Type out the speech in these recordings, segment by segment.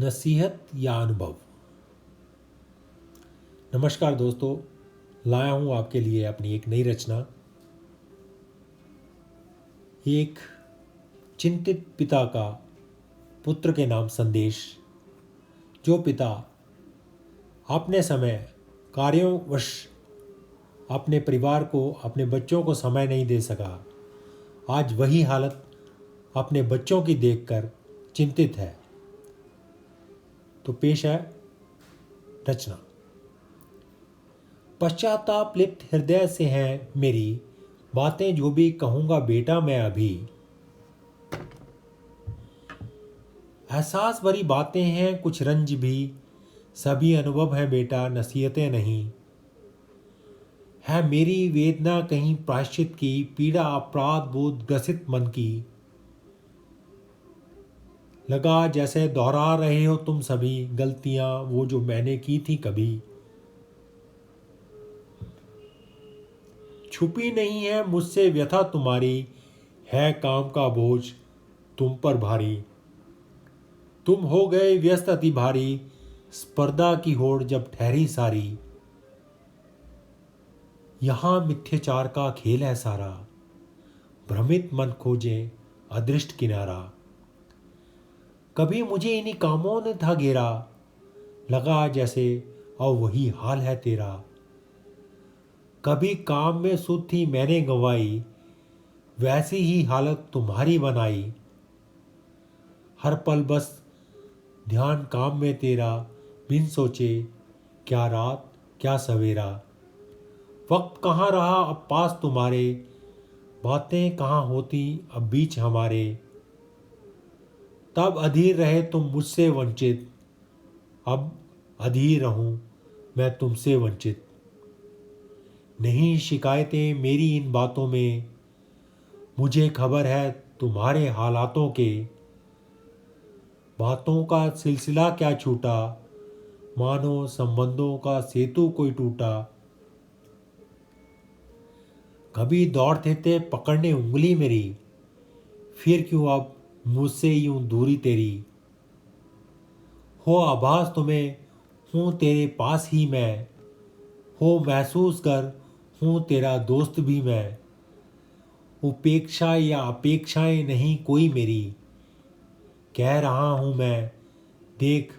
नसीहत या अनुभव। नमस्कार दोस्तों, लाया हूँ आपके लिए अपनी एक नई रचना। एक चिंतित पिता का पुत्र के नाम संदेश। जो पिता अपने समय कार्योंवश अपने परिवार को, अपने बच्चों को समय नहीं दे सका, आज वही हालत अपने बच्चों की देखकर चिंतित है। तो पेश है रचना। पश्चाताप लिप्त हृदय से हैं मेरी बातें, जो भी कहूँगा बेटा मैं अभी। एहसास भरी बातें हैं, कुछ रंज भी, सभी अनुभव है बेटा, नसीहतें नहीं। है मेरी वेदना कहीं प्रायश्चित की, पीड़ा अपराध बोध ग्रसित मन की। लगा जैसे दोहरा रहे हो तुम सभी गलतियां, वो जो मैंने की थी कभी। छुपी नहीं है मुझसे व्यथा तुम्हारी, है काम का बोझ तुम पर भारी। तुम हो गए व्यस्त अति भारी, स्पर्धा की होड़ जब ठहरी सारी। यहां मिथ्याचार का खेल है सारा, भ्रमित मन खोजे अदृष्ट किनारा। कभी मुझे इन्हीं कामों ने था घेरा, लगा जैसे अब वही हाल है तेरा। कभी काम में सुध थी मैंने गंवाई, वैसी ही हालत तुम्हारी बनाई। हर पल बस ध्यान काम में तेरा, बिन सोचे क्या रात क्या सवेरा। वक्त कहाँ रहा अब पास तुम्हारे, बातें कहाँ होती अब बीच हमारे। तब अधीर रहे तुम मुझसे वंचित, अब अधीर रहूं मैं तुमसे वंचित। नहीं शिकायतें मेरी इन बातों में, मुझे खबर है तुम्हारे हालातों के। बातों का सिलसिला क्या छूटा, मानो संबंधों का सेतु कोई टूटा। कभी दौड़ते थे पकड़ने उंगली मेरी, फिर क्यों अब मुझसे यूं दूरी तेरी। हो आभास तुम्हें हूँ तेरे पास ही मैं, हो महसूस कर हूँ तेरा दोस्त भी मैं। उपेक्षा या अपेक्षाएं नहीं कोई मेरी, कह रहा हूँ मैं देख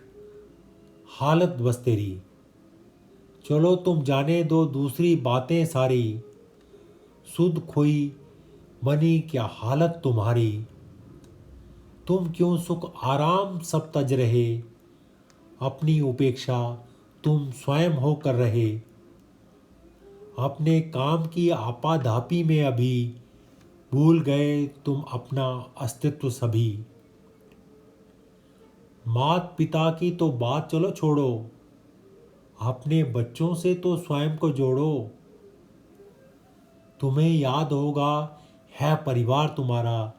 हालत बस तेरी। चलो तुम जाने दो दूसरी बातें सारी, सुध खोई बनी क्या हालत तुम्हारी। तुम क्यों सुख आराम सब तज रहे, अपनी उपेक्षा तुम स्वयं हो कर रहे। अपने काम की आपाधापी में अभी, भूल गए तुम अपना अस्तित्व सभी। मात पिता की तो बात चलो छोड़ो, अपने बच्चों से तो स्वयं को जोड़ो। तुम्हें याद होगा है परिवार तुम्हारा,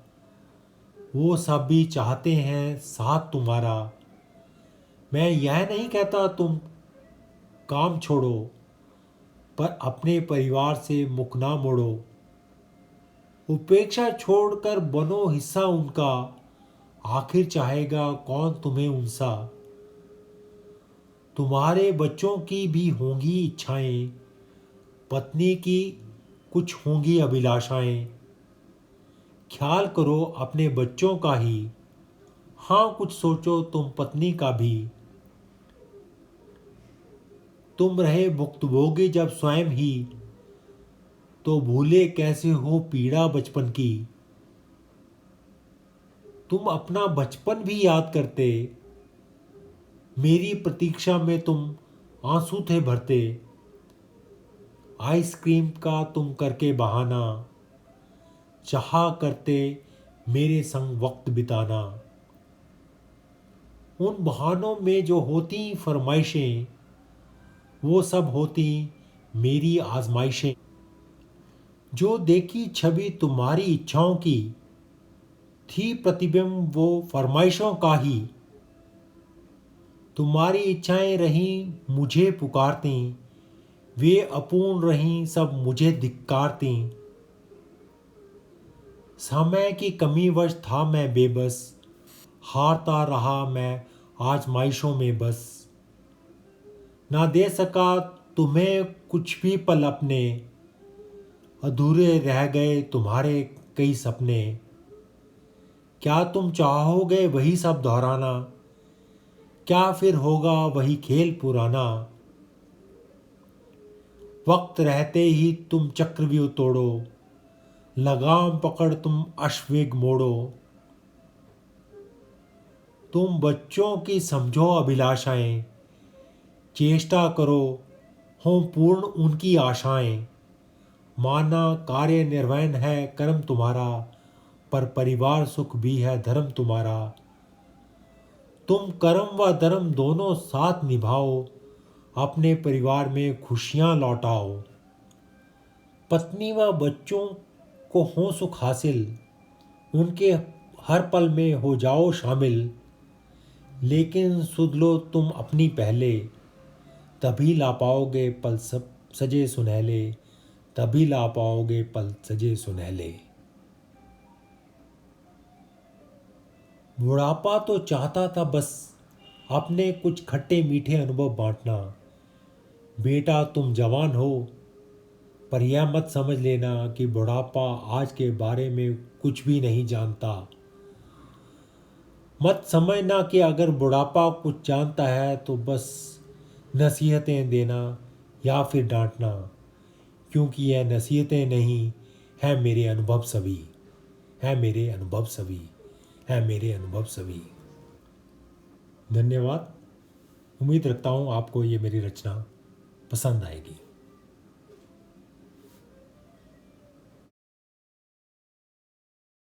वो सब भी चाहते हैं साथ तुम्हारा। मैं यह नहीं कहता तुम काम छोड़ो, पर अपने परिवार से मुख ना मोड़ो। उपेक्षा छोड़कर बनो हिस्सा उनका, आखिर चाहेगा कौन तुम्हें उनसा। तुम्हारे बच्चों की भी होंगी इच्छाएं, पत्नी की कुछ होंगी अभिलाषाएं। ख्याल करो अपने बच्चों का ही, हाँ कुछ सोचो तुम पत्नी का भी। तुम रहे भुक्तभोगी जब स्वयं ही, तो भूले कैसे हो पीड़ा बचपन की। तुम अपना बचपन भी याद करते, मेरी प्रतीक्षा में तुम आंसू थे भरते। आइसक्रीम का तुम करके बहाना, चाहा करते मेरे संग वक्त बिताना। उन बहानों में जो होती फरमाइशें, वो सब होती मेरी आजमाइशें। जो देखी छवि तुम्हारी इच्छाओं की, थी प्रतिबिंब वो फरमाइशों का ही। तुम्हारी इच्छाएं रहीं मुझे पुकारती, वे अपूर्ण रहीं सब मुझे धिक्कारती। समय की कमी वश था मैं बेबस, हारता रहा मैं आजमाइशों में बस। ना दे सका तुम्हें कुछ भी पल अपने, अधूरे रह गए तुम्हारे कई सपने। क्या तुम चाहोगे वही सब दोहराना, क्या फिर होगा वही खेल पुराना। वक्त रहते ही तुम चक्रव्यूह तोड़ो, लगाम पकड़ तुम अश्ववेग मोड़ो। तुम बच्चों की समझो अभिलाषाएं, चेष्टा करो हो पूर्ण उनकी आशाएं। माना कार्य निर्वहन है कर्म तुम्हारा, पर परिवार सुख भी है धर्म तुम्हारा। तुम कर्म व धर्म दोनों साथ निभाओ, अपने परिवार में खुशियां लौटाओ। पत्नी व बच्चों को हो सुख हासिल, उनके हर पल में हो जाओ शामिल। लेकिन सुध लो तुम अपनी पहले, तभी ला पाओगे पल सब सजे सुनहले, तभी ला पाओगे पल सजे सुनहले। बुढ़ापा तो चाहता था बस अपने कुछ खट्टे मीठे अनुभव बांटना। बेटा तुम जवान हो, पर यह मत समझ लेना कि बुढ़ापा आज के बारे में कुछ भी नहीं जानता। मत समझना कि अगर बुढ़ापा कुछ जानता है तो बस नसीहतें देना या फिर डांटना, क्योंकि यह नसीहतें नहीं है मेरे अनुभव सभी, है मेरे अनुभव सभी, है मेरे अनुभव सभी। धन्यवाद। उम्मीद रखता हूँ आपको ये मेरी रचना पसंद आएगी।